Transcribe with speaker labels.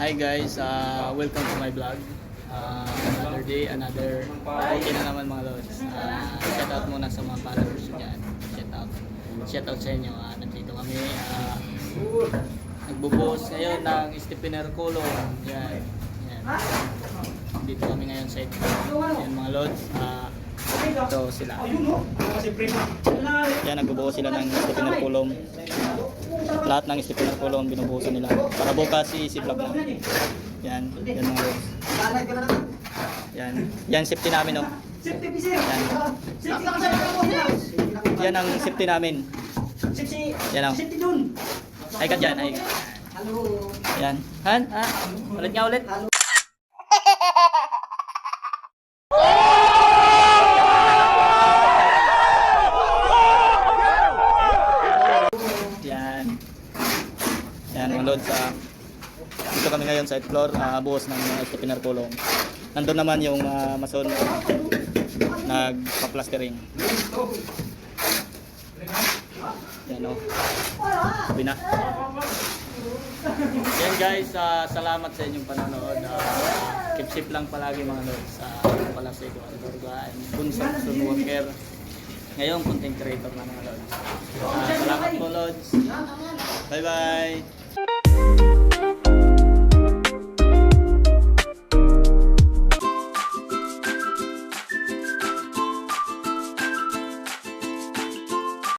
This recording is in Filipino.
Speaker 1: Hi guys, welcome to my vlog. Another day, another okay na naman mga lods. Shout out muna sa mga followers dyan. Shout out sa inyo. Nandito kami. Nagbubuhos ngayon ng Stephener Kulong. Yan. Dito kami ngayon sa ito. Yan mga lods. Ito sila. Yan, nagbubuhos sila ng Stephener Kulong. Lahat ng Stephener Kulong binubuhusan nila. Para bukas i-vlog na. Yan mga lods. Yan safety namin, no. Yan ang safety namin. Yan ang. Ay ka dyan, ay. Yan. Han? Ulit nga ulit. Yan mga lods. Dito kami ngayon sa 8th floor, buhos ng Stephener Kulong. Nandun naman yung mason nagpa-plastering. Yan o. Sabi na. Yan guys, salamat sa inyong panonood. Keep safe lang palagi mga lods. Pala sa ito, Alberga and construction worker. Ngayon, content creator na mga lods. Salamat po lods. Bye bye.